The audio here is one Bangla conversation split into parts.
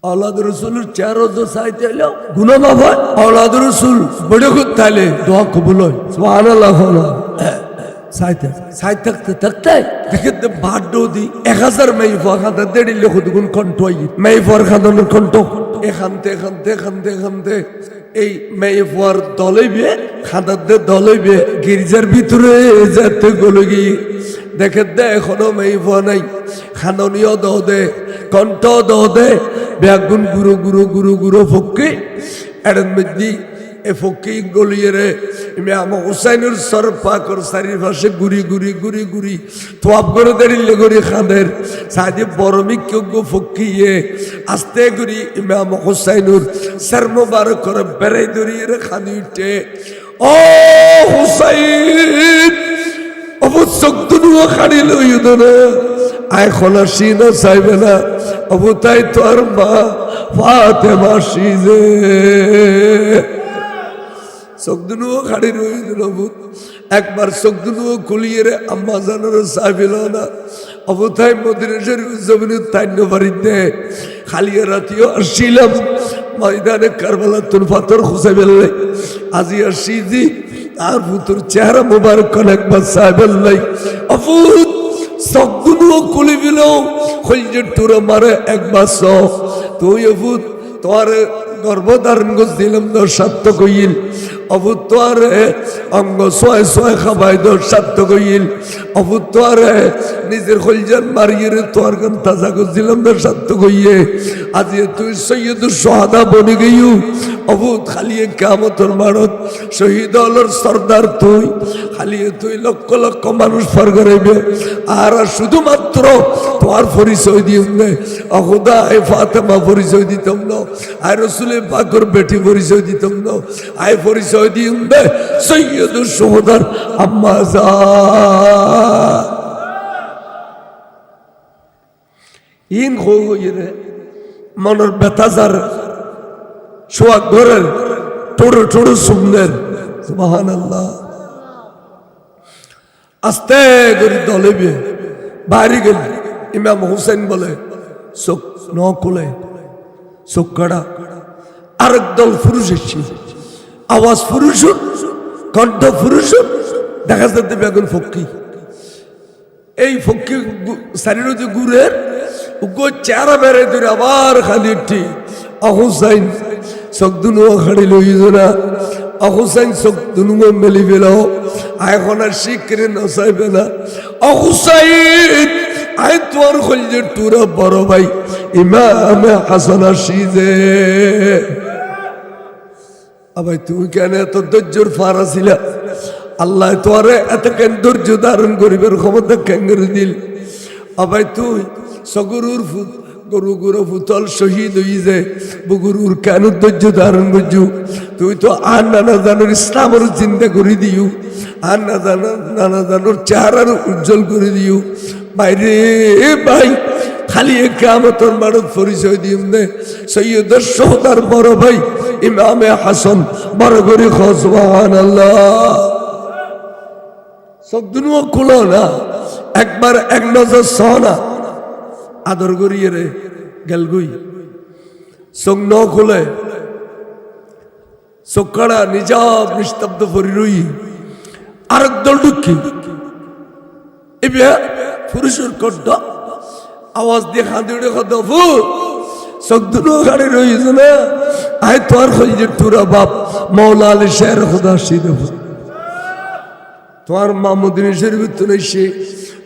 औलाद रसूल चारों जो साइते लो गुना माफ है औलाद रसूल बड़े खुद ताले दुआ कबूल हो सुभान अल्लाह होना साइते साइते तकते देखते बाडो दी 1000 में युवा खाते देरी ले खुद गुन कंटोई में युवा खाते न कंटो खाते এই মেয়েফার দলে বিয়ে খাদাদের দলে বিয়ে গির্জার ভিতরে যেতে গলগি দেখে দে এখনো মেয়েফা নাই খাননীয় দে কণ্ঠ দে ব্যাগুন গুরু গুরু গুরু গুরু ফকি এর মধ্যে এ ফকি গলিয়ে রে ইমাম হুসাইনের সর পাকর চারিপাশে গুরি গুরি গুরি গুরি তোয়াব করে দেরিলে গুরি খাদের সাদি বরমি কেউ ফকিয়ে আস্তে গুরি ইমাম হুসাইনের সর মুবারক করে বেড়াই দরিয়ে রে খাদি উঠে ও হুসাইন অবুত সকদুনুয়া খাড়ি লইদ না আয় খলাসি না চাইবে না অবুতাই তোর মা ফাতেমা সিজে সকদুনুয়া খাড়ি লইদ না একবার সকদুনুয়া খুলিয়ে রে আম্মা জানার চাইবিল না অবুতাই মদিনা শরীফ জমিনে তাইন্য বাড়িতে খালিয়ে রাতিও আসছিলাম ময়দানে কারবালা তোর পাথর খুঁজে বেললে আজি আসিজি আর পুতুর চেহারা মুবারক কোন একবার সাহেবের লাই অফুত সকগুলো খুলে দিল খলজে টুরে মারে একবার স তুই অফুত তোমার গর্ভধারণ করছিলাম তোর সাত্য কইল অভূত তোয়ারে অঙ্গ সোয় সোয় খাবাই তোর সাত্য কইল অভূত তোয়ারে নিজের খলজান মারিয়ে তোর গান তাজা করছিলাম তোর সাত্য কইয়ে আজ তুই সৈয়দুর সোহাদা বনে গেইউ অভূত খালিয়ে কিয়ামতের মারত শহীদ হলর সর্দার তুই খালিয়ে তুই লক্ষ লক্ষ মানুষ পার করাইবে আর শুধুমাত্র তোমার পরিচয় দিও না অখুদা এ ফাতেমা পরিচয় দিতাম না আয় রসুলের পাকর বেটি পরিচয় দিতাম না আয় পরিচয় দিও না সৈয়দুর সোহাদার আম্মা যা ইন হইরে মনের বেতাজার সোয়াগ ঘরের টোড়ো টোড়ো সুন্দর সুবহানাল্লাহ আস্তে করে দলে বিয়ে বাইরে গেল ইমাম হুসেন বলে চোখ ন খুলে চোখ কাড়া আরেক দল পুরুষ এসছে আওয়াজ পুরুষ কণ্ঠ পুরুষ দেখা যাচ্ছে বেগুন ফক্কি এই ফক্কি শরীর যে গুড়ের চেহারা বেড়ে ধরে আবার খালি উঠি অহুসাইন চোখ দুনুয়া খাড়ি লই না অহুসাইন চোখ দুনুয়া মেলি পেল এখন আর শিখরে নচাইবে না অহুসাইন আই তোর খলজে টুরা বড় ভাই ইমামে হাসান আসিজে আবাই তুমি কেন এত ধৈর্যর ফারা ছিল আল্লাহ তোরে এত কেন ধৈর্য ধারণ করিবার ক্ষমতা কেন করে দিল আবাই তুই সগুরুর গরু গরু ফুতল শহীদ হয়ে যায় বগুরুর কেন ধৈর্য ধারণ করছু তুই তো আর নানা জানোর ইসলামের চিন্তা করে দিও আর নানা জানোর চেহারার উজ্জ্বল করে দিও বাইরে ভাই খালি কিয়ামতের মাঠত পরিচয় দিম নে সৈয়দের সোহদার বড় ভাই ইমামে হাসান বড় করে সুবহানাল্লাহ সব দুনিয়া খুলো না একবার এক নজর সহনা আদর করিয়ে রে গেলগুই চোখ ন খুলে চোখ কাড়া নিজাব নিস্তব্ধ পরি রই আরেক দল ঢুকি এবার পুরুষের কণ্ঠ আওয়াজ দিয়ে খাঁদি উঠে কথা ফুর চোখ দুটো গাড়ি রয়েছে না আয় তোর খলজে টুরা বাপ মৌলা আলী শের খুদা সিদে তোমার মা মদিনা শরীফ উত্তর এসে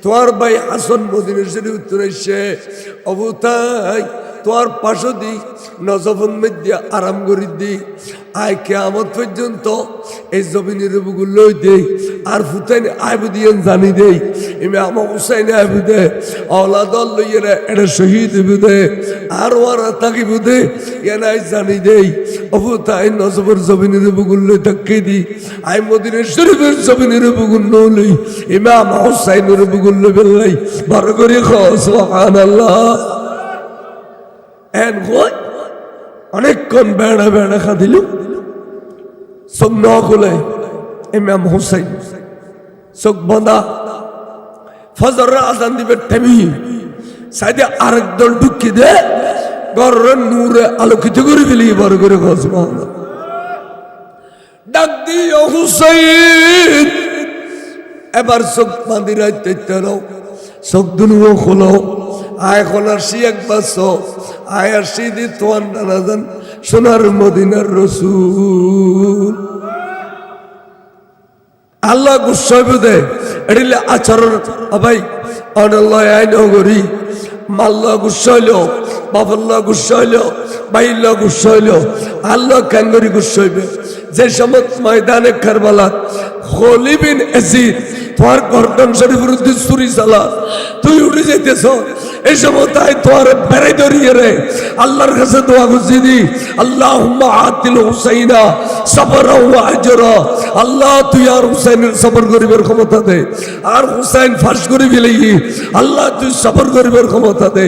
তোমার ভাই হাসান মদিনা শরীফ উত্তর এসে অবতাই তোমার পাশে দি নজফন মধ্যে আরাম করি দি আয় কিয়ামত পর্যন্ত এই জমিনের বুকুল লই দেই আর ফুতাইন আইবুদিয়ান জানি দেই ইমাম হুসাইন আইবুদে আওলাদল লইরা এটা শহীদ বুদে আর ওরা তাকি বুদে এনাই জানি দেই অবতাই নজফর জমিনের বুকুল লই তাকি দি আই মদিনা শরীফের জমিনের বুকুল লই ইমাম হুসাইনের বুকুল লই বেলাই বড় করে সুবহানাল্লাহ এন কই অনেকক্ষণ বেড়া বেড়া খাদিল চোখ ন খুলে ইমাম হুসাইন চোখ বন্ধা ফজরের আজান দিবে টেমি সাইডে আরেক দল ঢুকি দে ঘরের নূরে আলোকিত করে ফেলি বড় করে সুবহানাল্লাহ। ডাক দিও হুসাইন, এবার চোখ বাঁধি রাখতে চোখ দুনুও খোলো, আয় খোলার সি একবার আয় আর সি দি তোয়ান নানাজান সোনার মদিনার রসুল। আল্লাহ গুসাইব দে এটিলে আচরণ ভাই অনাল্লাহ আইন করি মাল্লা গুসাইল, বাবাল্লাহ গুসাইল, বাইল্লা গুসাইল, আল্লাহ ক্যাঙ্গরি গুসাইবে। যে সময় ময়দানে কারবালাত খলিদ বিন ইয়াজিদ তোর গর্দন শরীফের উদ্দেশ্যে ছুরি চালা, তুই উঠে যেতেছ, এই সময় তাই তোর বেড়াই ধরিয়ে রে আল্লাহর কাছে দোয়া করছি দি, আল্লাহুম্মা আতিল হুসাইনা সাবরা ওয়া আজরা। আল্লাহ তুই আর হুসাইনের সবর করিবার ক্ষমতা দে, আর হুসাইন ফাঁস করে ফেলি, আল্লাহ তুই সবর করিবার ক্ষমতা দে।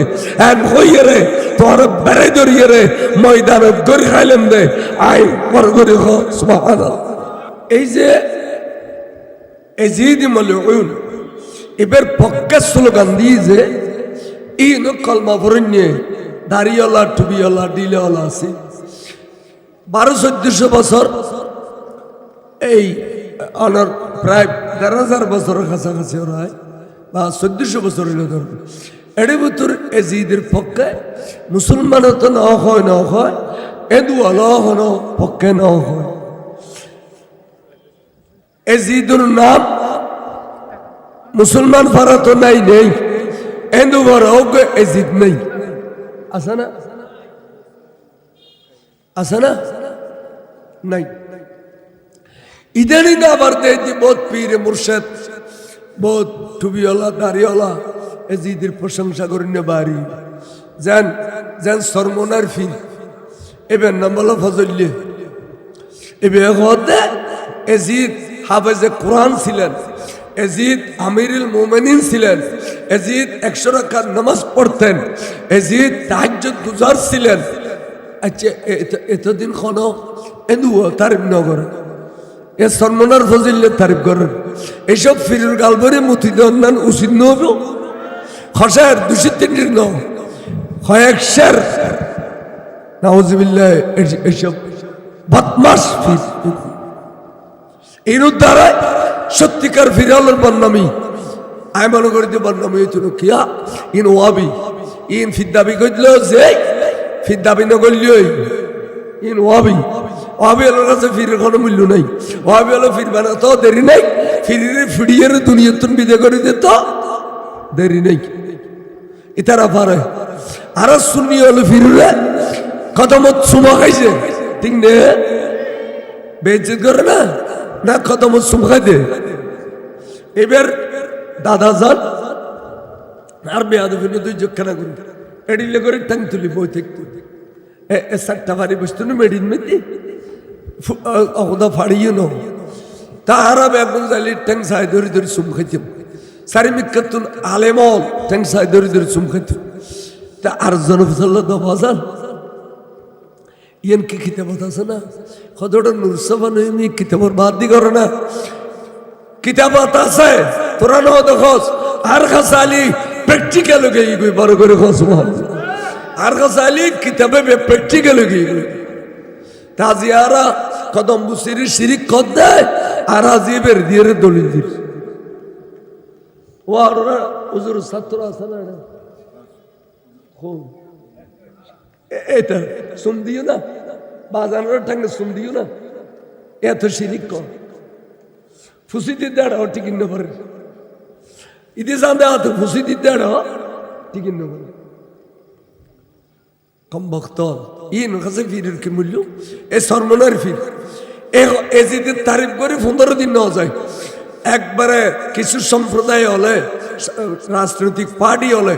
এন হইয়ে রে তোর বেড়াই ধরিয়ে রে ময়দানে গরি খাইলেন দে, আয় বড় করে হ সুবহানাল্লাহ। এই যে এজিদ মালউন এবার পক্কা স্লোগান দিয়ে যে ইন কলমা ভরণ্যে দাড়িওয়ালা টুবিওয়ালা ডিলেওয়ালা আছে 1200-1400 বছর, এই অনার প্রায় 1000 বছরের কাছাকাছি ওরা বা 1400 বছর হইল ধর। এর ভিতর এজিদের পক্ষে মুসলমান তো না হয় এদুয়ালা হন পক্ষে না হয়। এজিদুর নাম মুসলমান ফারা তো নাই নেই, এন্দু বড় এজিদ নেই, আছে না? আছে না? নাই। ইদানিং আবার দেখি বহুত পীর মুর্শেদ, বহুত টুবিওয়ালা দাড়িওয়ালা এজিদের প্রশংসা করেন বাড়ি যান যান সরমনার ফির এবার নাম বলো ফজল্লে। এবার হতে এজিদ হাফেজে কোরআন ছিলেন, এজিদ আমিরুল মুমিনিন ছিলেন, এজিদ 100 রাকাত নামাজ পড়তেন, এজিদ তাহাজ্জুদ গুজার ছিলেন। আচ্ছা এতদিন খন এদু তারিফ নগর এ সরমনার ফজিল্লে তারিফ করেন, এইসব ফিরুর গালবরে মুতিদান উচিত নব খসার 203 ন কয়েকশার নাউজুবিল্লাহ। এইসব বদমাস ফির এর দ্বারা সত্যিকার ফিরালের বদনামি আমি মনে করি যে বদনামি হয়েছিল কিয়া ইন ওয়াবি ইন ফিদ্দাবি করল যে ফিদ্দাবি নগল্য ইন ওয়াবি ওয়াবি আলোর কাছে ফিরের কোনো মূল্য নাই। ওয়াবি আলো ফিরবে না তো দেরি নাই, ফিরিয়ে ফিরিয়ে দুনিয়ার তুমি বিদে করে দিত দেরি নেই। ইতারা পারে আর শুনি হলো ফিরলে কদমত সুমা খাইছে ঠিক নে বেইজ্জত করে না না কদমত সুমা খাইতে। এবার দাদা যান আর বেয়াদ ফিরে তুই যোগখানা করি এডিলে করে টাং তুলি বই থাকতো চারটা বাড়ি বসতো না মেডিন মেদি অকদা ফাড়িয়ে ন তাহারা বেগুন জালি ট্যাং সাই ধরে ধরে চুম খাইতাম সারি মিকাতুন আলেমল ট্যাং সাই ধরে ধরে চুম খাইতাম। তা আর জনফসাল্লা দফাজান ইয়ান কি কিতাবত আছে না কতটা নুরসভা নই কিতাবর বাদ দি করে না কিতাবত আছে কোরআন দেখস আর খাসালি প্র্যাকটিক্যাল গই গই বড় করে খস আর খাসালি কিতাবে প্র্যাকটিক্যাল গই গই তাজিয়ারা কদম বুসিরি শিরিক কদ দেয় আর আজিবের দিয়ে দলিল দিস ও আর হুজুর ছাত্র আছে না এটা শুন দিও না বাজানোর ঠাঙ্গে শুন দিও না এত শিরিক কর ফুসি দিতে আড়াও টিকিন পারে ইতি জানতে হাত ফুসি দিতে আড়াও টিকিন পারে কম ভক্ত ইন কাছে ফিরের কি মূল্য এ সরমনার ফির এ যদি তারিফ করে 15 দিন নেওয়া যায় একবারে কিছু সম্প্রদায় হলে রাজনৈতিক পার্টি হলে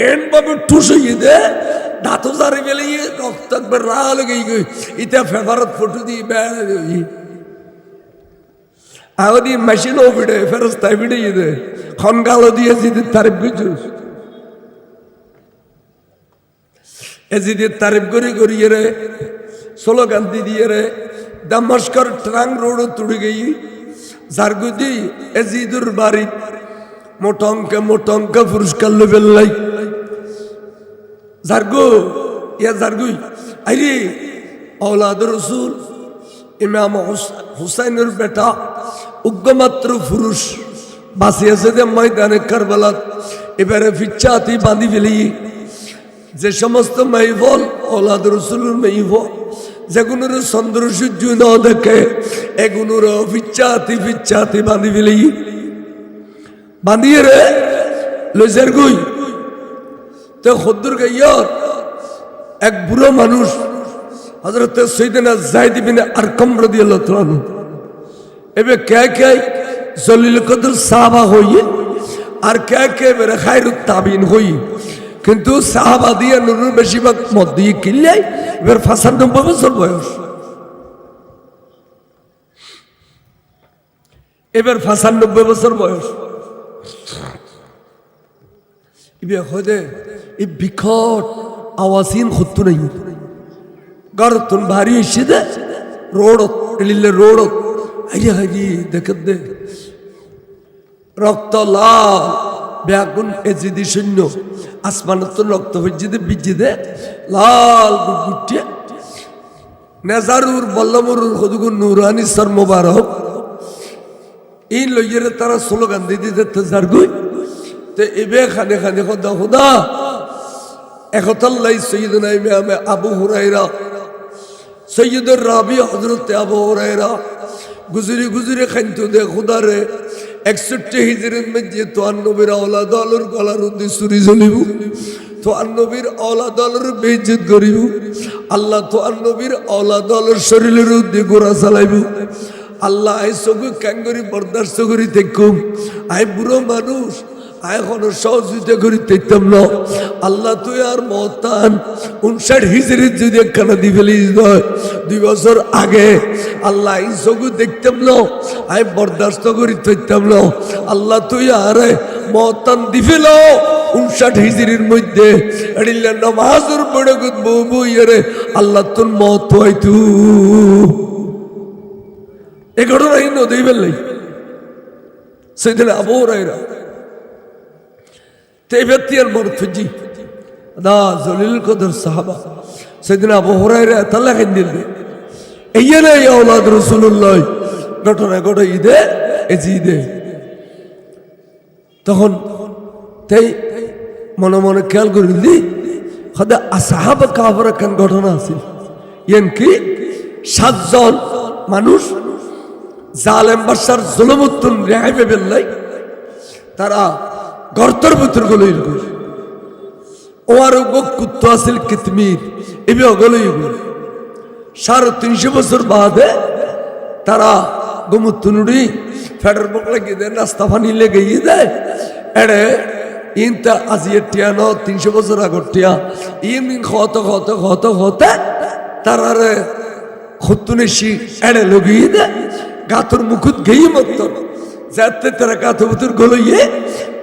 এনভাবে টুসিয়ে দে দাঁতো জারি ফেলে রক্ত একবার রা লেগে গই ইটা ফেভারত ফটো দিয়ে বেড়ে আদি মেশিনও ভিড়ে ফেরস্তায় ভিড়িয়ে দে খনগালো দিয়ে যদি তারিফ করছিস এজিদের তারিফ করি করিয়ে রে স্লোগান দিয়ে রে দামাস্কর ট্রাং রোড তুড়ে গই জারগুদি এজিদুর বাড়ি মোটঙ্কা পুরস্কার লেভেল লাই জারগো ইয়া জারগুই আইরে औलाद रसूल ইমাম হুসাইনের বেটা উগ্রমাত্র পুরুষ বাঁচি আছে যে ময়দানে কারবালাত এবারে ফিচ্ছাতি বাঁধি ফেলি যে সমস্ত মেহফল औलाद রসুলের মেহফল যেগুলোর চন্দ্র সূর্য না দেখে এগুলোর ফিচ্ছাতি বাঁধি ফেলি বাঁধিয়ে রে লইজার গুই তো খদ্দুর গাইয়ার এক বুড়ো মানুষ হযরত সৈয়দনা যায়েদ ইবনে আরকাম রাদিয়াল্লাহু তাআলা এবে কে জলিল কদর সাহাবা হইয়ে আর কে মেরে খায়রুত তাবিন হই কিন্তু সাহাবা দিয়ে নুরুর বেশিরভাগ মত দিয়ে কিনলে এবার 95 বছর বয়স এবার 95 বছর বয়স ইবে হদে এই বিকট আওয়াজিন খুঁতু নাই গরতুন ভারী এসে দে রোডত এলিলে রোডত আইরে হাইরি দেখত দে রক্ত লাল ব্যাগুন এজিদি শূন্য আসমানত রক্ত হইজি দে বিজি দে লাল গুটগুটে নেজারুর বল্লমরুর হদুগুন নুরানি সর মোবারক এই লইয়ের তারা স্লোগান দিদি দিতে জারগুই তে এবে খানে খানে খোদা খোদা একতাল্লাই সৈয়দনা ইমাম আবু হুরায়রা সৈয়দুর রাবি হযরত আবু হুরায়রা গুজরি খাইতো দে খুদারে 61 হিজরির মধ্যে তোয়ান নবীর औलाद আলোর গলার উদ্দি চুরি জ্বলিব তোয়ান নবীর औलाद আলোর বেইজ্জত করিব আল্লাহ তোয়ান নবীর औलाद আলোর শরীরের উদ্দি গোড়া চালাইব আল্লাহ আই সবু ক্যাঙ্গরি বরদাস্ত করি দেখুম আই বুড়ো মানুষ এখন সহযোগিতা করি দেখতাম না আল্লাহ তুই আর মহতান 59 হিজরির যদি একখানা দি ফেলিস 2 বছর আগে আল্লাহ এই সবু দেখতাম না আই বরদাস্ত করি দেখতাম না আল্লাহ তুই আর মহতান দি ফেল 59 হিজরির মধ্যে এডিল্লা নামাজের বড় গুদ বউ ইয়ারে আল্লাহ তোর মত হইতু এই ঘটনা হিন্দু দেই ফেললাই সেদিন আবু হুরায়রা তে ব্যক্তি আর মরফজি দা জলিল কদর সাহাবা সেদিন আবু হুরায়রা তাল্লা খান দিল এই না औलाद রাসূলুল্লাহ ঘটনা ঘটে ঈদে ঈদে তখন তাই মনে মনে খেয়াল করিলি খোদা আসহাব কাফের কান ঘটনা আছে ইয়ান কি 7 জন মানুষ জালেম বাদশার জুলুমতুন রেহাই পেলাই তারা গর্তর ভিতর গলই ওয়ার কুত্ত আসিল কিতমির এবে গলই 350 বছর বাদে তারা গোমুতুনুড়ি ফেডার বকলে গিয়ে নাস্তা পানি লেগে দেয় এড়ে ইনতা আজিয়ে টিয়ানো 300 বছর আগটিয়া ইন হতে তারারে খুতুনেশি এড়ে লগিয়ে দেয় গাতর মুখুত গেই মত যাতে তারা গাতর ভিতর গলইয়ে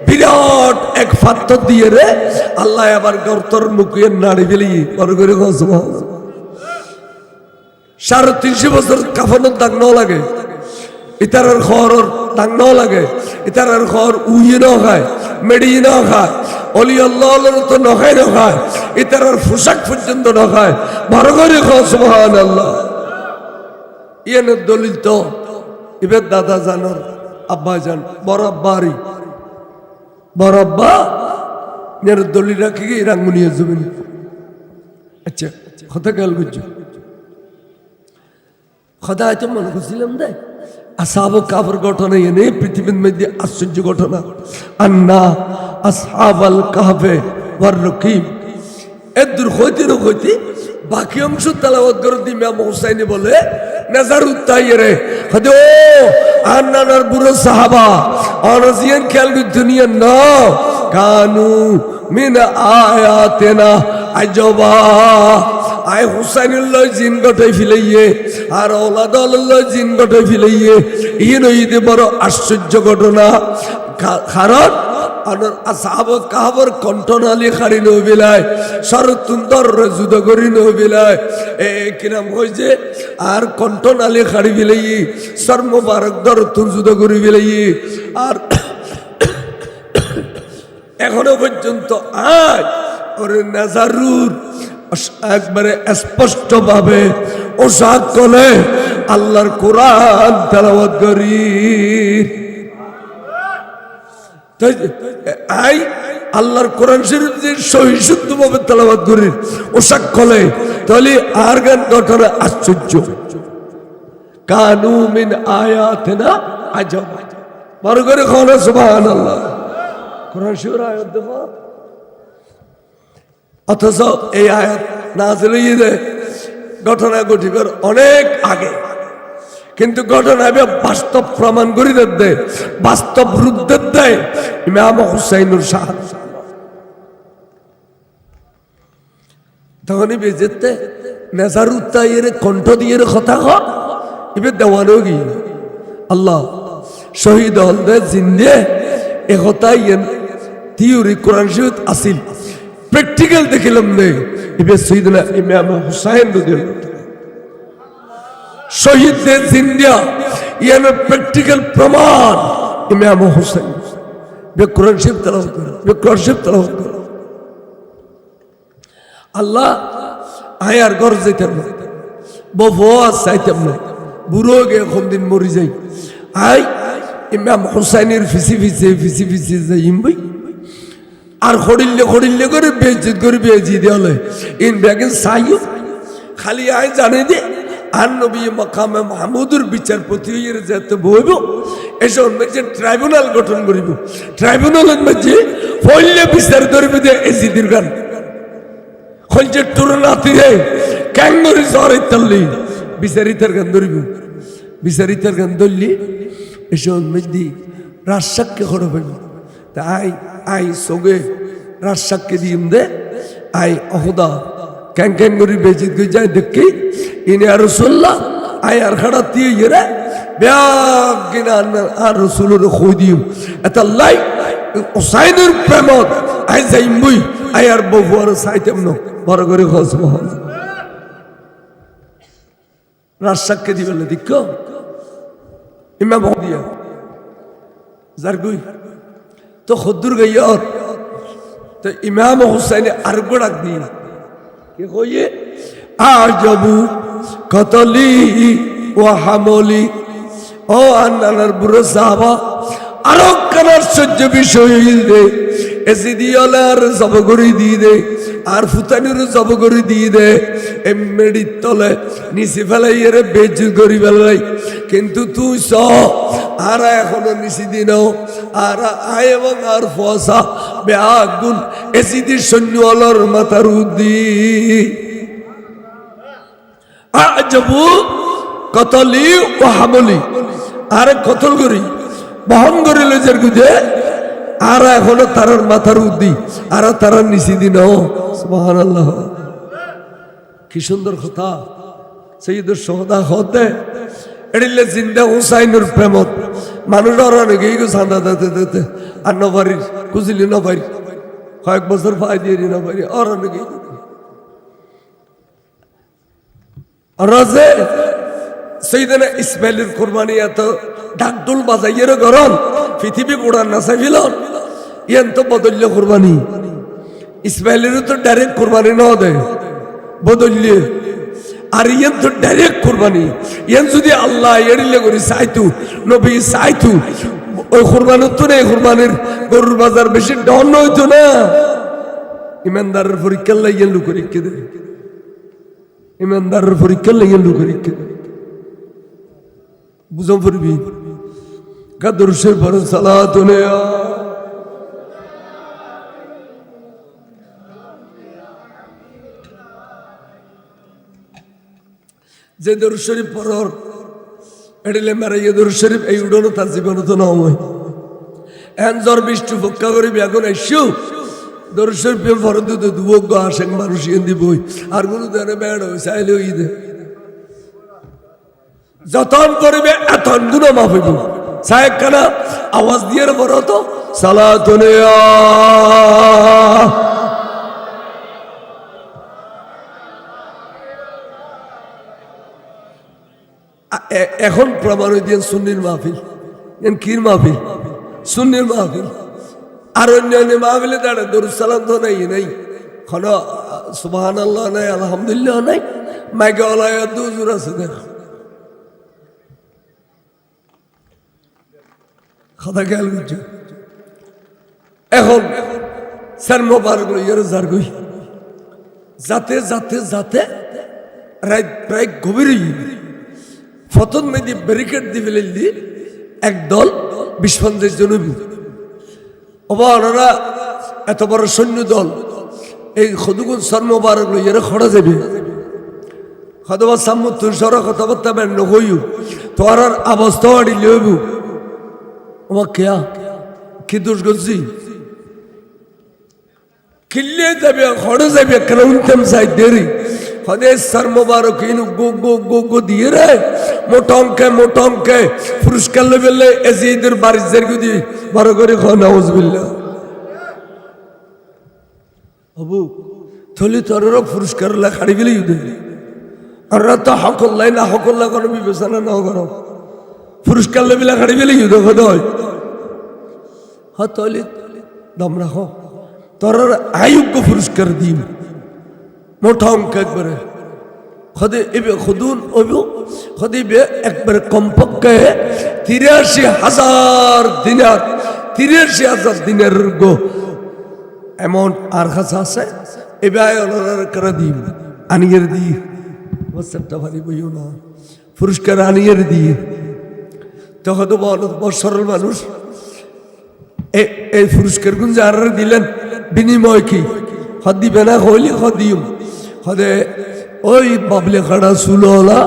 বিরাট এক ফাত্তর দিয়ে রে আল্লাহ আবার গর্তর মুখে নাড়ি ফেলি বড় করে 350 বছর কাফনের দাগ ন লাগে ইতারের খবরের দাগ ন লাগে ইতারের খবর উইয়ে ন খায় মেডিয়ে ন খায় অলি আল্লাহ তো নখায় ন খায় ইতারের পোশাক পর্যন্ত ন খায় বড় করে সুবহানাল্লাহ ইয়ানের দলিল তো এবার দাদা জানার আব্বা জান বড় আব্বারি বড় আব্বা এর দলিল রাখি রাঙ্গুনিয়া জমিন আচ্ছা কথা খেয়াল করছো খোদা হয়তো মনে করছিলাম দে আসহাব কাফের ঘটনা এনে পৃথিবীর মধ্যে আশ্চর্য ঘটনা আন্না আসহাবাল কাহফে ওয়ার রকিম এর দূর হইতে বাকি অংশ তেলাওয়াত করে ইমাম হুসাইনি বলে নাজার উত্তাইরে হদে ও আন্নানার বুড়ো সাহাবা অনজিয়ান খেয়াল দুনিয়া না কানু মিন আয়াতেনা আজবা আয় হুসাইনুল্লাহ জিন গটাই ফিলাইয়ে আর औलाद আল্লাহ জিন গটাই ফিলাইয়ে ইন হইতে বড় আশ্চর্য ঘটনা কারণ আসহাব কাহবর কণ্ঠনালী খাড়ি নবিলায় শরতুন্দর যুদ্ধ করি নবিলায় কিরাম হয়েছে আর কণ্ঠনালী খাড়ি বিলাই সর মোবারক দর তুন যুদ্ধ করি বিলাই আর এখনো পর্যন্ত আয় ওরে নাজারুর একবারে স্পষ্টভাবে ওসাক করে আল্লাহর কোরআন তেলাওয়াত করি। আই আল্লাহর কোরআন শরীফ যে সহি শুদ্ধভাবে তেলাওয়াত করি ওসাক করে, তাহলে আর গান ঘটনা আশ্চর্য। কানু মিন আয়াতিনা আজাব, বড় করে খাওয়া সুবহানাল্লাহ। কোরআন শরীফের আয়াত দেখো, অথচ এই আয়াত নাযিল হইছে ঘটনা ঘটিবার অনেক আগে, কিন্তু ঘটনা বাস্তব প্রমাণ করে দেয়, বাস্তব রূপ দেয় ইমাম হুসাইনুর শাহাদ। তখনই বেজেতে নেজার উত্তাইয়ের কণ্ঠ দিয়ে কথা হয় এবার দেওয়ানো গিয়ে আল্লাহ শহীদ হল দে জিন্দে একথাই থিওরি কোরআন শরীফ আসিল, প্র্যাকটিক্যাল দেখিলাম নে এবার সৈয়দনা ইমাম হুসাইন রাদিয়াল্লাহু তাআলা শহীদদের জিন্দা ইয়ার প্র্যাকটিক্যাল প্রমাণ ইমাম হুসাইন। বে কোরআন শরীফ তেলাওয়াত করে, বে কোরআন শরীফ তেলাওয়াত করে। আল্লাহ আয়ার ঘর যাইতাম না, বউয়া চাইতাম না, বুড়ো গে এখন দিন মরি যাই। আই ইমাম হুসাইনের ফিসি যাইম বই আর খড়িল্লে করে বেজিত করে বেজি দেওয়ালে ইন ব্যাগে চাইও খালি আয় জানে দে আর নবী মাকামে মাহমুদুর বিচারপতি হইয়ে যেতে বইব এসব যে ট্রাইব্যুনাল গঠন করিব, ট্রাইব্যুনালের মধ্যে ফইলে বিচার করবে যে এজিদির গান হলছে তোর নাতিরে ক্যাঙ্গরি জ্বর ইত্যাদি বিচারিতার গান ধরিব, বিচারিতার গান ধরলি এসব মধ্যে রাজসাক্ষী খড় পাইব। তা আই সঙ্গে রাজসাক্ষী দিম দে আই অহদা ক্যাং করি বেজিত গই যায় দেখি ইনি আর রসুল্লাহ আই আর খাড়া দিয়ে ইয়ে ব্যাগ কিনা আর রসুলের খই দিম এটা লাই ওসাইনের প্রেমত আই যাইম বই আই আর বউ আর চাইতাম ন বড় করে খোঁজ মহল রাজসাক্ষী দিবেন দেখ ইমাম দিয়া যার গুই তো খদ্দুর গাইয়র তো ইমাম হুসাইন আর গোড়াক দিন কে কইয়ে আজবু কতলি ও হামলি ও আন্নার বুড়ো সাহাবা আরো কানার সহ্য বিষয় দে এসি দিয়ালে আর জব করে দিয়ে দে আর ফুতানির জব করে দিয়ে দে এমডি তলে নিচে ফেলাই এর বেজু করি ফেলাই, কিন্তু তুই স আর এখনো নিচে দিন আর আয় এবং আর ফসা বেআগুন এসিদি সৈন্যলর মাথার উদ্দি আজবু কতলি ও হামলি আর কতল করি বহন করি লজের গুজে আর এখনো তারার মাথার উদ্দি আর তারার নিচে দিন সুবহানাল্লাহ। কি সুন্দর কথা সৈয়দুর সোহদা হতে এড়িলে জিন্দা হুসাইনের প্রেমত মানুষ অনেক চাঁদা দিতে আর নবারির কুজিলি নবারি কয়েক বছর পাই দিয়ে নবারি আর অনেক রাজে সৈয়দনা ইসমাইলের কোরবানি এত ডাকডোল বাজাইয়ের গরম পৃথিবী গোড়ার না চাইল ইয়ান তো বদল্য কোরবানি ইসমাইলের তো ডাইরেক্ট কোরবানি ন দেয় বদল্য আর ইয়ান তো ডাইরেক্ট কোরবানি ইয়ান যদি আল্লাহ এড়িলে করি চাইতু নবী চাইতু ওই কোরবানির তো নেই কোরবানির গরুর বাজার বেশি ডন হইতো না। ইমানদারের পরীক্ষা লাগিয়ে লোক পরীক্ষা দেবে, ইমানদারের পরীক্ষা লাগিয়ে লোক পরীক্ষা দেবে বুঝাম পড়বি কাদরুশের পর সালাত যে দরুদ শরীফ পড়র এড়িলে মারা ইয়ে দরুদ শরীফ এই উড়ানো তার জীবনে তো নয় এন জ্বর বৃষ্টি পক্কা করে এখন এসো দরুদ শরীফ পড়ে তো দুবক আসেন মানুষ ইয়ে দিবই আর কোনো দেনে বেড় হয়ে চাইলে ওই দে যতন করবে এতন গুণ মাফ হইব। সাহেব কানা আওয়াজ দিয়ে বড় তো সালাতুন এখন প্রমাণ দিয়ে সুন্নির মাহফিল কির মাহফিল সুন্নির মাহফিল আর অন্যান্য মাহফিলে দাঁড়ে দরুদ সালাম তো নাই খন সুবহানাল্লাহ নাই, আলহামদুলিল্লাহ নাই, মাইকে ওলায় দুজুর আছে দেখ কথা খেয়াল করছো। এখন স্যার মোবারক লইয়ার যার গই যাতে যাতে যাতে রাত প্রায় গভীর ফতন মেদি ব্যারিকেড দিয়ে ফেলে একদল 20-50 জন ওরা এত বড় সৈন্য দল এই খদুগুন স্যার মোবারক লইয়ার খড়া যাবে হয়তোবা সাম্মু তুর সরা কথাবার্তা বেন নইও তোর আর অবস্থা আড়ি লইব ওমা কেয়া কি দোষ করছি কিল্লে যাবে খড়ে যাবে কেন উনতেম চাই দেরি হদে স্যার মোবারক ইনু গো গো গো গো দিয়ে রে মোটা অঙ্কে পুরস্কার লেবেলে এজিদের বাড়ির জেরগু দিয়ে বড় করে খ নাউজুবিল্লাহ আবু থলি তোরেরও পুরস্কার লেখাড়ি গেলেই দেয় আর তো হকল্লাই না হকল্লা কোনো বিবেচনা না করো পুরস্কার লেবে লেখাড়ি গেলেই দেখো দয় হ্যাঁ তলি দম রাখো তোর আয়োগ্য পুরস্কার দিন মোটা অঙ্ক একবারে খদে এবে খুদুন অবু খদে একবারে কমপক্ষে 83,000 দিনার 83,000 দিনের গো অ্যামাউন্ট আর কাছে আছে এবে আয়োনার করে দিন আনিয়ে দিই বছরটা ভারী বইও না পুরস্কার আনিয়ে দিয়ে তখন তো সরল মানুষ এই পুরস্কার গুণ যার দিলেন বিনিময় কি হদ দিবে না হইলে হদিম হদে ওই বাবলে খাড়া সুলওয়ালা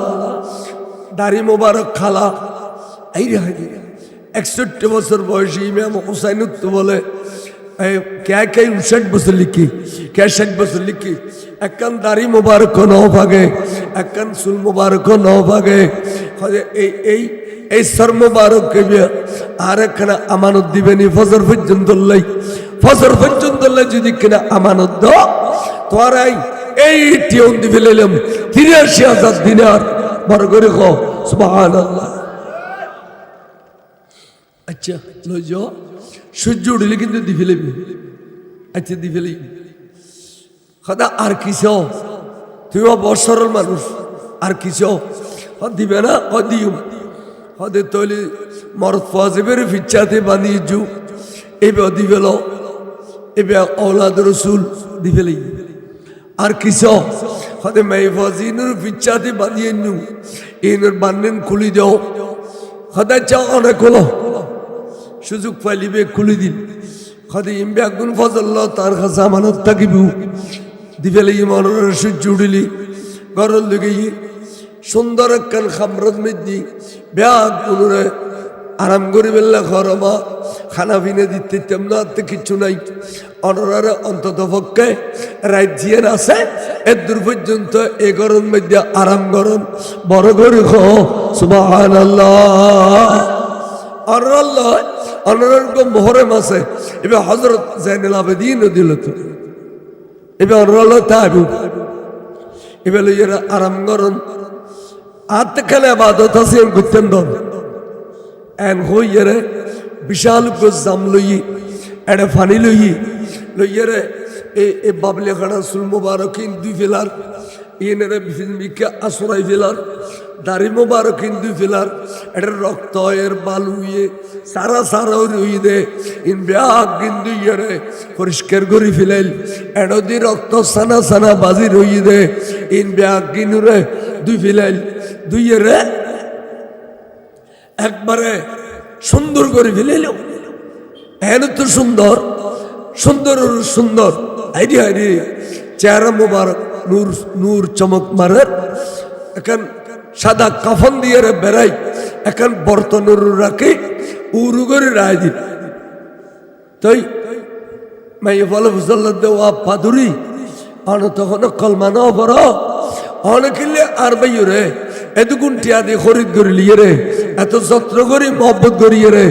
দাড়ি মোবারক খালা এই রে 61 বছর বয়সী ইমাম হুসাইন তো বলে क्या 59 বছর লিখি क्या 60 বছর লিখি একখান দাড়ি মোবারক ন ভাগে একখান চুল মোবারক ন ভাগে এই সর মোবারক আর একখানা আমানত দিবেনি ফজর পর্যন্ত যদি কিনা আমানত দ তোর এই টিউন দিবে লইলাম 83,000 দিনার বড় করে কো সুবহানাল্লাহ। আচ্ছা লই যাও সূর্য উঠলে কিন্তু দি ফেলেবি আচ্ছা দি ফেলি সদা আর কিস তুমি বছরের মানুষ আর কিস দিবে না দিও হদে তৈলি মরদ ফাজিবের ফিচ্ছাতে বাঁধিয়ে জু এবে দি ফেল এবে औलाद রসুল দি ফেলি আর কিস হদে মাই ফাজিনের ফিচ্ছাতে বাঁধিয়ে নু এনের বান্নেন খুলি দাও হদা চা অনেক হলো সুযোগ পাইলিবে খুলি দিন খাদি ইমবে আগুন ফজল তার কাছে আমানত থাকিব দিবেলে মনের সূর্য উঠিলি গরল দিকে সুন্দর একখান খামরত মেদি ব্যাগ গুলোরে আরাম করি বেললা ঘরমা খানা পিনে দিতে তেমন কিচ্ছু নাই অনরারে অন্তত পক্ষে রাজ্যের আছে এর দূর পর্যন্ত এ গরম মধ্যে আরাম গরম বড় করে খো সুবহানাল্লাহ আল্লাহ অনরঙ্গ মোহরম আছে এবার হজরত জাইনুল আবেদিন দিল তো এবার অনরাল্লাহ তাইবু এবার লইয়েরা আরাম গরম আত্মখানে আবাদত আছে করতেন দন এন হইয়েরে বিশাল জাম লই এড়ে ফানি লইয়েরে এ বাবলে খানা সুল মুবারকিন দুই ফেলার ইনেরে বিকে আসরাই ফেলার দাড়ি মুবারকিন দুই ফেলার এর রক্ত এর বালুয়ে সারা রই দে ইন ব্যাগ কিন্তু ইয়েরে পরিষ্কার করে ফেলাইল এড়দি রক্ত সানা বাজি রই দে ইন ব্যাগ কিনুরে দুই ফেলাইল দুইয়েরে একবারে সুন্দর করে ফেলাইল এন তো সুন্দর আইডিয়া চেহারা মুবারক নূর চমক মারে এখন সাদা কাফন দিয়ে বেড়াই এখন বর্তনের রাখি উরু করে রায় দিন তাই মাই ফল ফুসল্লা দেওয়া পাদুরি অন তখন কলমানো বড় অনেকিলে আর বাইও রে এত গুণটিয়া দিয়ে খরিদ করে লিয়ে রে এত যত্ন করি মহব্বত করিয়ে রে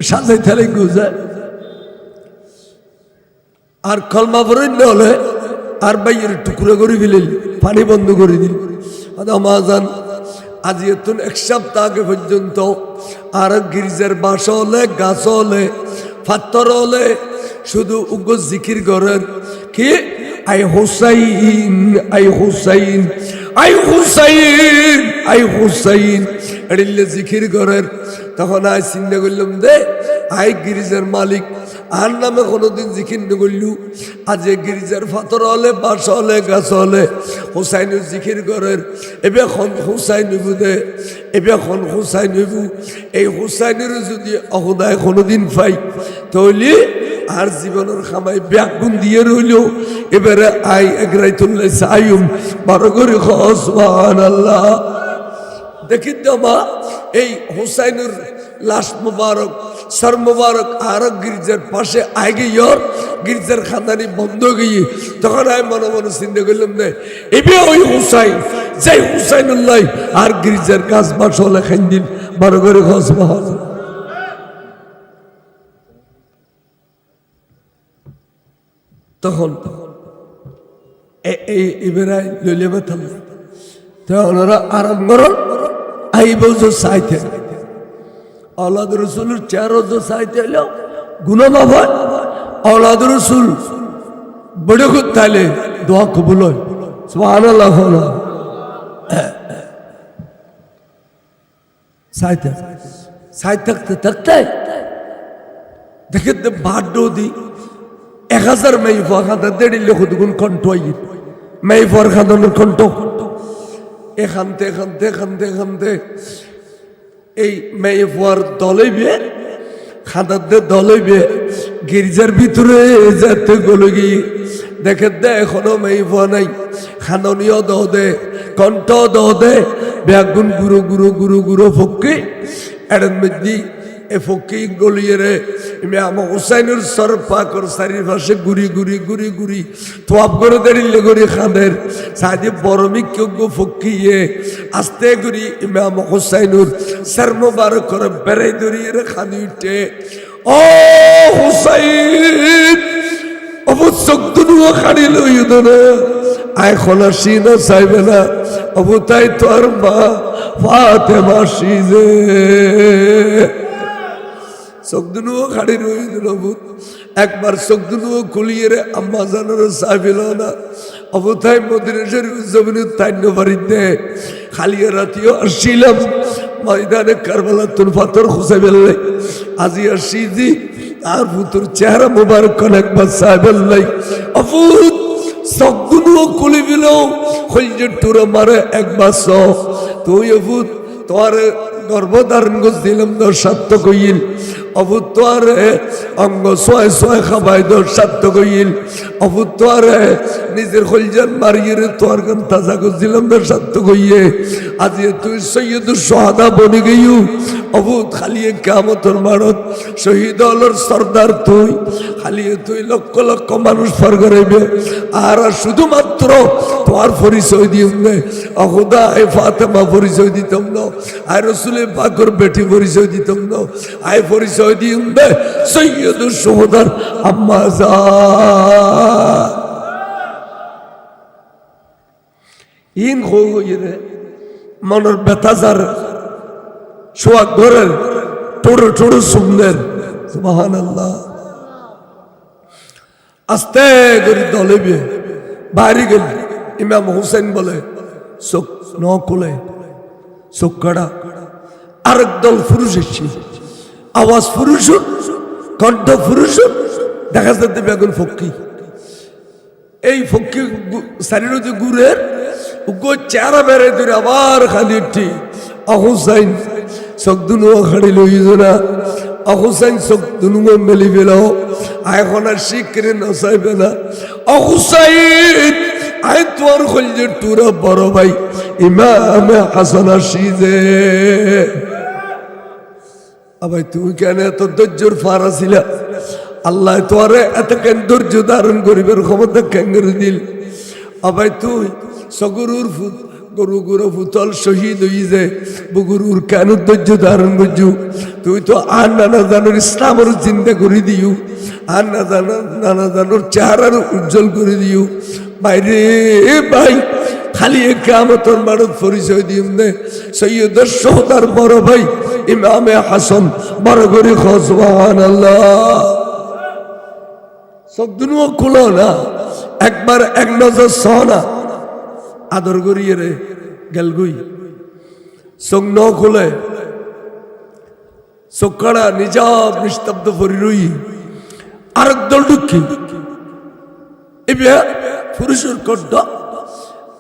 সাজাই থালে গুজায় আর কলমা পড়েন হলে আর বাইয়ের টুকরো করে ফেলিল পানি বন্ধ করে দিল আমাজান আজ এতন এক সপ্তাহ আগে পর্যন্ত আর গির্জার বাস হলে গাছ হলে পাথর হলে শুধু উগ্র জিকির করেন কি আই হুসাইন আই হুসাইন আই হুসাইন আই হুসাইন এড়িলে জিকির করেন। তখন আই চিন্তা করলাম দে আই গিরিজার মালিক আর নামে কোনোদিন জিকির নগল্লু, আজ গিরিজার ফাতর হলে বাস হলে গাছ হলে হুসাইনের জিকির করেন। এবার খন হুসাইন হইব দে, এবার খন হুসাইন হইব। এই হুসাইনের যদি অহদায় কোনোদিন পাই তাহলে আর জীবনের খামাই ব্যাগুন দিয়ে রইল। এবারে আই একরাইতুল্লাহ সাইম বারো করে সুবহানাল্লাহ। দেখি তো মা এই হুসাইনের লাশ মুবারক সর মুবারক আর গির্জার পাশে আগে ইয়র গির্জার খানদানি বন্ধ গিয়ে তখন আমি মনে মনে চিন্তা করলাম না এবে ওই হুসাইন যে হুসাইনুল্লাহ আর গির্জার কাজ বাস হলে খান দিন বারো করে সুবহানাল্লাহ। তখন এবারে লইলে বেতাল তখন ওরা আরাম করল আইব চাইতে আওলাদ রসুলের চেহারা চাইতে এলো গুনাহ মাফ হয়। আওলাদ রসুল বড় তাইলে দোয়া কবুল হয়। সুবহানাল্লাহ। চাইতে চাই থাকতে থাকতে দেখে বাধ্য দি 1000 মেয়ে খাতা দেড় লক্ষ দুগুণ কণ্ঠ মেয়ে ফর খাদানোর কণ্ঠ এখানতে এখানতে এখানতে এখানতে এই মেয়ে ফোয়ার দলইবে খাদারদের দলইবে গির্জার ভিতরে যেতে গেল গিয়ে দেখে দে এখনো মেয়ে ফোয়া নাই। খাননীয় দহ দে কণ্ঠ দহ দে ব্যাগুন গুরু গুরু গুরু গুরু ফকি এড়ন মেদি এ ফকি গলিয়ে রে আমার হুসাইনের সর পাকর চারিপাশে ঘুরি ঘুরি ঘুরি ঘুরি তোয়াপ করে দাঁড়িয়ে ঘুরি খানের সাদি বরমি কেউ ফকিয়ে আস্তে ঘুরি ইমাম হুসাইনুর সর মুবারক করে বেড়াই ধরিয়ে রে খানি উঠে ও হুসাইন অবুত চোখদুনুও খানি লইদ না আয় খোলাসি না চাইবে না অবুতাই তোর মা ফাতেমা সিজে চোখদুনুও খাড়ি রই দিল। একবার চোখদুনুও খুলিয়ে রে আম্মা জানার চাইবিল না অবতাই মদিনা শরীফ জমিনের তাইন্য বাড়িতে খালিয়া রাতিও আসছিলাম ময়দানে কারবালা তোর পাথর খুঁজে ফেললে আজি আসছি জি আর পুতুর চেহারা মুবারক একবার চাইবেলাই অভূত চোখদুনুও খুলি দিল খলজে টুরা মারে একবার চ তুই অভূত তোমার গর্ভধারণ করছিলাম দশ সার্থক হইল অভূতরে অঙ্গ ছয় ছয় খাবাই দশ সার্থক হইল অভূতরে নিজের খলজান মারিয়ে তোর গান তাজা করছিলাম দশ সার্থক হইয়ে আজি তুই সৈয়দুর সোহাদা বনে গেইউ অভূত খালিয়ে কিয়ামতের মারত শহীদ হলর সর্দার তুই খালিয়ে তুই লক্ষ লক্ষ মানুষ পার করাইবে আর শুধুমাত্র তোমার পরিচয় দিও না অহুদা এ ফাতেমা পরিচয় দিতাম না আয় রসুলের পাকর বেটি পরিচয় দিতাম না আয় পরিচয় দিও না সৈয়দুর সোহাদার আম্মা যা ইন হইরে মনের ব্যথা যার সোয়াগ ঘরের টোড়ো টোড়ো সুন্দর সুবহানাল্লাহ আস্তে করে দলেবে বাইরে গেল ইমাম হুসেন বলে চোখ ন খুলে চোখ কাড়া আরেক দল পুরুষ এসছে আওয়াজ পুরুষ কণ্ঠ পুরুষ দেখা যাচ্ছে বেগুন ফক্কি এই ফক্কি শারীর গুড়ের চেহারা বেড়ে ধরে আবার খালি উঠি অহুসাইন চোখ দুনুও খাড়ি লই না অহুসাইন চোখ দুনুও মেলি পেল এখন আর শিখরে নচাইবে না অহুসাইন আয় তোর খলজে টুরা বড় ভাই ইমামে হাসান আসিজে আবাই তুমি কেন এত ধৈর্যর ফারা ছিল আল্লাহ তোরে এত কেন ধৈর্য ধারণ করিবার ক্ষমতা কেন করে দিল আবাই তুই সগরুর ফুট গরু গরু ফুতল শহীদ হয়ে যায় বগুরুর কেন ধৈর্য ধারণ করছু তুই তো আর নানা জানোর ইসলামের চিন্তা করে দিও আর নানা জানোর চেহারার উজ্জ্বল করে দিও বাইরে ভাই খালি কিয়ামতের মাঠত পরিচয় দিম নে সৈয়দের সোহদার বড় ভাই ইমামে হাসান বড় করে সুবহানাল্লাহ সবদিনও খুলো না একবার এক নজর সহনা আদর করিয়ে রে গেলগুই চোখ ন খুলে চোখ কাড়া নিজাব নিস্তব্ধ পরি রই আরেক দল ঢুকি এবার পুরুষের কড্ড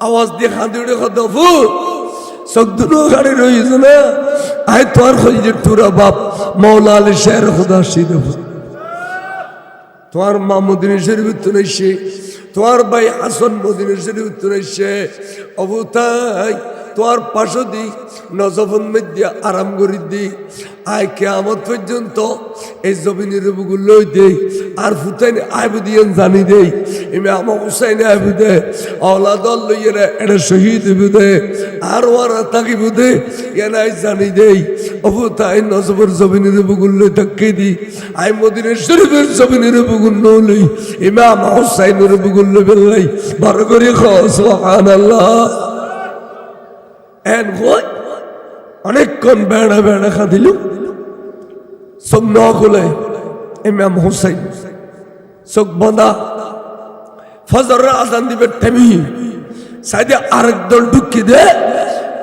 আওয়াজ দিয়ে খাঁদি উঠে কত ফু চোখ দুটো গাড়ি রয়েছে না আয় তোর খলজের টুরা বাপ মৌলা আলী শের খুদা সিদে তোমার মা মদিনা শরীফ উত্তর এসে তোমার ভাই হাসন মদিনা শরীফ উত্তর এসে অবতাই তোমার পাশে দি নজফন মধ্যে আরাম করি দি আয় কেয়ামত পর্যন্ত এই জমিনের বুকুল লই দেই আর ফুটাইন আইবু দিয়ে জানি দেই এমে আমার হুসাইন আইবু দে অলাদল লইয়ে এটা শহীদ হইবু দে আর ওরা থাকিবু দে এনাই জানি দেই অবতাই নজফর জমিনের বুকুল লই থাকি দি আই মদিনা শরীফের জমিনের বুকুল লই এমে আমার হুসাইনের বুকুল লই বেলাই বড় করে সুবহানাল্লাহ এন কই অনেকক্ষণ বেড়া বেড়া খাদিল চোখ ন খুলে ইমাম হুসাইন চোখ বন্ধা ফজর আজান দিবে টেমি সাইডে আরেক দল ঢুকি দে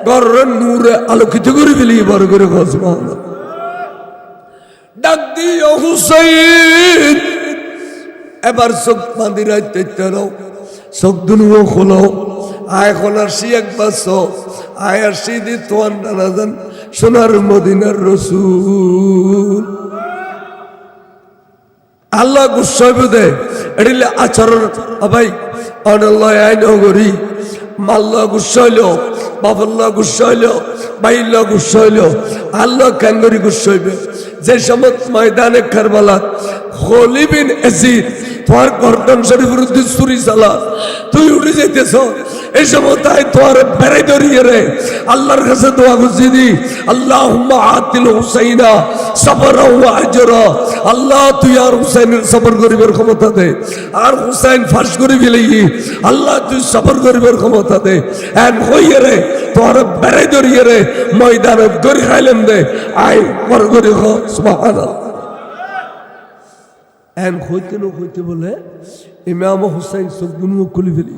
ঘরের নূরে আলোকিত করে ফেলি বড় করে ডাক দিও হুসাইন এবার চোখ বাঁধি রাইতে চোখ দুনুও খোলো আয় খোলার সি একবার আয় আর সি দি তোয়ান নানা যান সোনার মদিনার রসুল আল্লাহ গুসাইব দে এটিলে আচরণ ভাই অনল্লাহ আইন করি মাল্লা গুসাইল বাবল্লা গুসাইল বাইল্লা গুসাইল আল্লাহ ক্যাঙ্গরি গুসাইবে যে সময় ময়দানে কারবালাত খলিদ বিন ইয়াজিদ তোমার গর্দন শরীফের উদ্দেশ্য ছুরি চালা তুই উঠে যেতেছ এই সময় তাই তোমার বেড়াই ধরিয়ে রে আল্লাহর কাছে দোয়া করছি দি আল্লাহুম্মা আতিল হুসাইনা সাবরা ওয়া আজরা আল্লাহ তুই আর হুসাইনের সবর করিবার ক্ষমতা দে আর হুসাইন ফাঁস করে ফেলি আল্লাহ তুই সবর করিবার ক্ষমতা দে এন হইয়ে রে তোমার বেড়াই ধরিয়ে রে ময়দানে গড়ি খাইলেন দে আয় বড় করে হ সুবহানাল্লাহ এন হইতে না হইতে বলে ইমাম হুসাইন চোখগুলো খুলি ফেলি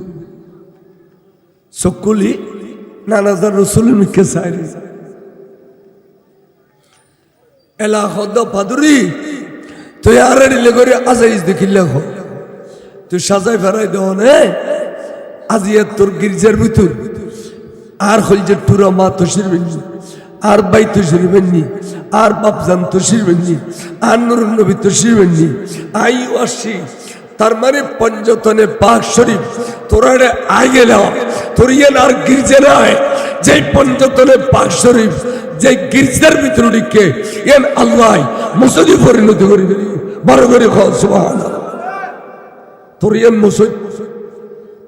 চোখগুলি নানাজার রসুলের মুখে চাইলি এলা হদ পাদুরি তুই আর রিলে করে আজাইজ দেখিলে হ তুই সাজাই ফেরাই দেও নে আজিয়া তোর গির্জার ভিতর আর হইজের টুরা মা তো শিরবেননি আর বাই তো শিরবেননি আর বাপজান তো শিরবেননি আর নুরুল নবী তো শিরবেননি আই আসি তার মানে পঞ্চতনে পাক শরীফ তোরা আই গেলাম তোর ইয়েন আর গির্জে নয় যে পঞ্চতনে পাক শরীফ যে গির্জার ভিতরে ঢুকে এন আল্লাহ মসজিদে পরিণত করে দিলি বড় করে সুবহানাল্লাহ তোর ইয়েন মসজিদ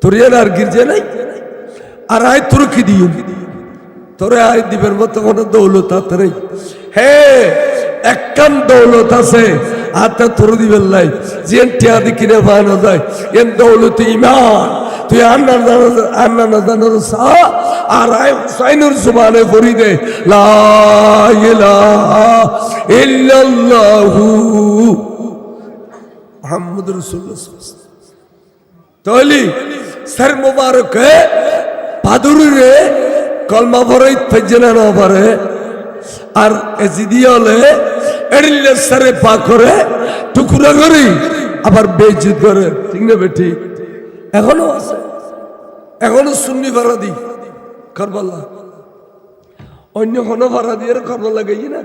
তোর ইয়েন আর গির্জে নাই আর আয় তোর কি দিও তোরে আয় দিবের মতো কোনো দৌলত হাতে নেই হ্যাঁ একখান দৌলত আছে হাতে তোর দিবেন লাই যে টিয়াদি কিনে পাওয়া যায় এন দৌলত ইমান তুই আন্না জানার সা আর আয় হুসাইনের জুবানে পড়ি দে লা ইলাহা ইল্লাল্লাহু মুহাম্মাদুর রাসূলুল্লাহ তাহলে সর মুবারক পাদুরে কলমা পড়ে ফজনা না পড়ে আর এজিদিয়ালে এড়িলে সরে পা করে টুকরা করি আবার বেইজ্জত করে ঠিক না বেটি এখনো আছে এখনো সুন্নি ফারাদি কারবালা অন্য কোনো ফারাদি এর কারবালা গই না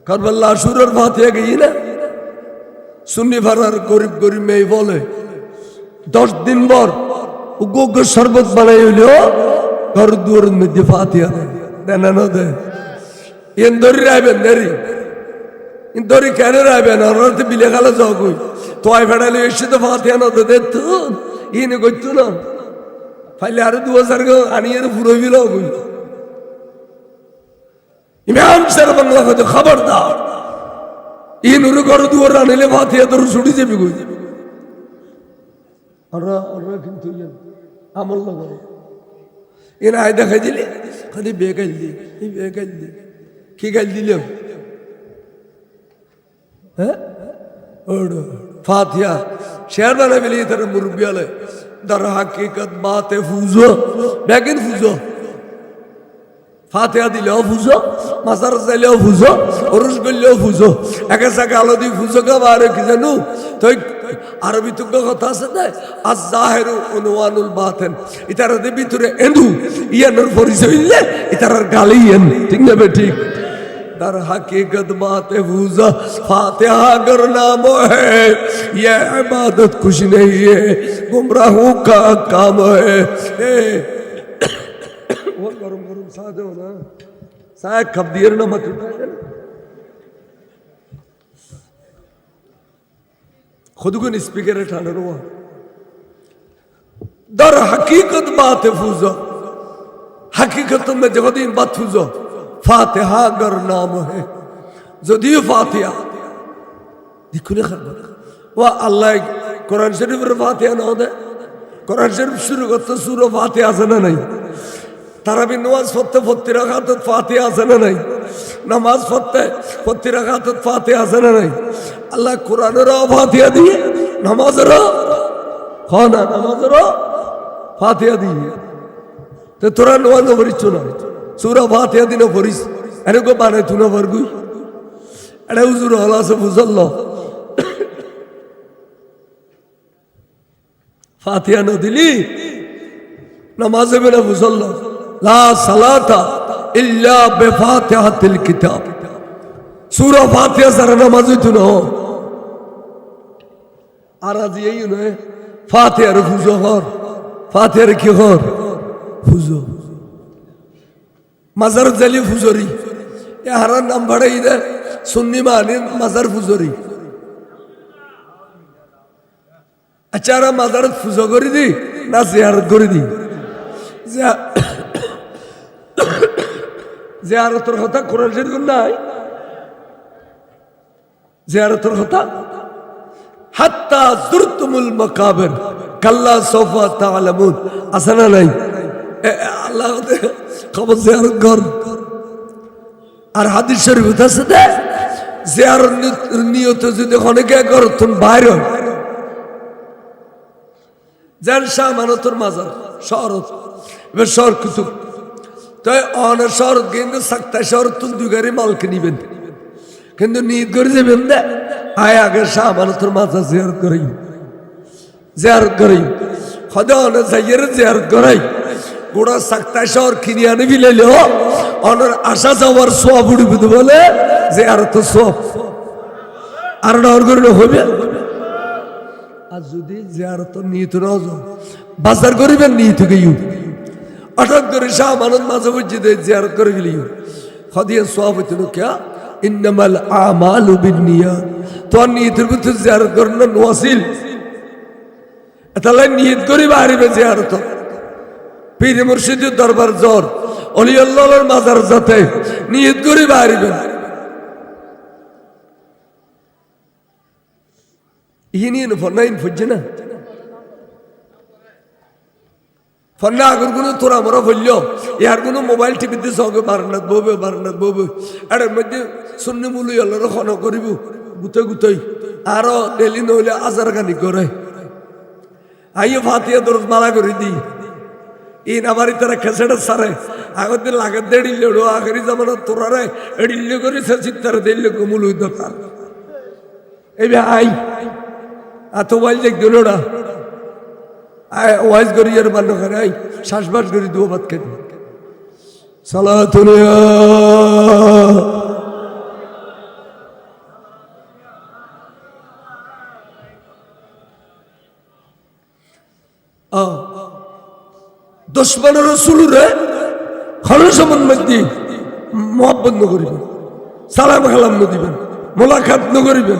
কারবালা আশুরের ফাতিহা গই না সুন্নি ফারার গরিব গরিব মেয়ে বলে 10 দিন পর উগ্র শরবত বানাই হইল ঘর দুয়ারের মধ্যে ফাতিহা দেন না দে এন ধরি রাখবেন দেরি ধরি কেন রাখবেন আর বিলে খালা যাও কই তোয়াই ফেড়ালে এসে তো ফাতিহা না দে তো ইনে করতো না ফাইলে আরো 2000 আনিয়ে পুরো বিল কই ইমাম স্যার বাংলা কথা খবরদার ইন উরে ঘর দুয়ার আনিলে ফাতিহা তোর ছুটি যাবি কই ওরা কিন্তু আমল লাগায় এর আয় দেখাই দিলে খালি বেগাল দি বেগাল দি কি গাল দিলাম হ্যাঁ ফাতিহা শেয়ার বানাই বলি তারা মুরব্বী আলে দার হাকিকত বাতে ফুজো বেগিন ফুজো ফাতিহা দিলেও ফুজো মাজার যাইলেও ফুজো ওরস করলেও ফুজো একে সাকে আলো দিয়ে ফুজো খাবা আর কি জানো তো আরবি তুগ্য কথা আছে না আজ জাহেরু উনওয়ানুল বাতেন ইতার ভিতরে এন্দু ইয়ানোর পরিচয় দিলে ইতার গালি এন ঠিক না ঠিক در حقیقت بات فوزا فاتحہ اگر نام ہے یہ عبادت کچھ نہیں ہے گمراہوں کا کام ہے وہ گرم گرم ساتھ ہو نا ساتھ کب دیر نہ مت خود کو اسپیکر اٹھانا رہا در حقیقت بات فوزا حقیقت میں جگدین بات فوزا ফাতিহা আগার নাম হে যদিও ফাতিহা দেখুন ও আল্লাহ কোরআন শরীফের ফাতিহা না দেয় কোরআন শরীফ শুরু করতে সূরা ফাতিহা আছে না নাই তারাবি নামাজ পড়তে প্রতি রাকাতে ফাতিহা আছে না নাই নামাজ পড়তে প্রতি রাকাতে ফাতিহা আছে না নাই আল্লাহ কোরআনের ফাতিহা দিয়ে নামাজের হয় না নামাজের ফাতিহা দিয়ে তো তোরা নামাজ পড়িস না সূরা ফাতিহা দিন পড়িস এরকম বানাই তুই না পারগুই এটা হুজুর হল আছে বুঝল ফাতিহা না দিলি নামাজ হবে না বুঝল লা সালাতা ইল্লা বিফাতিহাতিল কিতাব সূরা ফাতিহা ছাড়া নামাজ হইতো না আর আজ এই নয় ফাতিহার ফুজো কর ফাতিহার কি কর ফুজো মাজার জালি ফুজরি এ হারার নাম বাড়াই দে সুন্নি মানে মাজার ফুজরি আচ্ছা মাজার ফুজো করে দি না জিয়ারত করে দি জিয়ারতের কথা কোরআন শরীফ নাই জিয়ারতের কথা হাত্তা যুরতুমুল মাকাবির কাল্লা সাওফা তা'লামুন আসনা নাই আল্লাহ কবর জিয়ারত কর আর হাদিস শরীফ আছে দে জিয়ারত নিয়ত যদি অনেকে কর তুমি বাইরে যার শাহমানতর মাজার শরত এবার শহর কুতুব তাই অনেক শরত কিন্তু সাক্তা শরত তুমি দুই গাড়ি মালকে নিবেন কিন্তু নিয়ত করে যাবেন দে আয় আগে শাহমানতর মাজার জিয়ারত করাই খদে অনেক যাইয়ের জিয়ারত করাই গোড়া সাক্তা শহর কিনে আনে বিলেলে অনেক আসা যাওয়ার সব উঠবে বলে যে আর তো সব আর ডর করে হবে আর যদি জিয়ারত নিয়ত না বাজার করিবেন নিয়ত গিয়ে হঠাৎ করে শাহ মানত মাঝে বুঝে দেয় জিয়ারত করে গেলিও খদিয়া সব হইতো না কে ইন্নামাল আমালু বিন্নিয়াত তো নিয়তের ভিতরে জিয়ারত করেন না ওয়াসিল তাহলে নিয়ত করে বাড়িবে জিয়ারত পীর মুর্শিদের দরবার জোর অলি আল্লাহর মাজার যাতে নিয়ত করে বাড়িবেন ইনি ফন্নাইন ফুজছে না ফন্না আগর কোনো তোরা আমরা বলল ইয়ার কোনো মোবাইল টিভিতে সঙ্গে বারান্নাত ববে এর মধ্যে শূন্য মুলি আল্লাহর খন করিব গুতই আরো ডেলি নহলে আজার গানি করে আইয়ে ফাতিহা দরজ মালা করে দিই ইন আমার তারা খেসেটা সারে আগর দিন লাগে দেড়িলে আখেরি জামানা তোরারে এড়িলে করে সে চিত্তারে দিল্লে কমুল হইত তার এই আই এত ওয়াইজ দেখল ওরা ওয়াইজ করি আর বান্য করে আই শ্বাসবাস করি দু ভাত খেতে সালাতুনিয়া দুশ্মনের রসুলরে খরচমন মধ্যে মহব্বত ন করিবেন সালাম কালাম ন দিবেন মোলাকাত ন করিবেন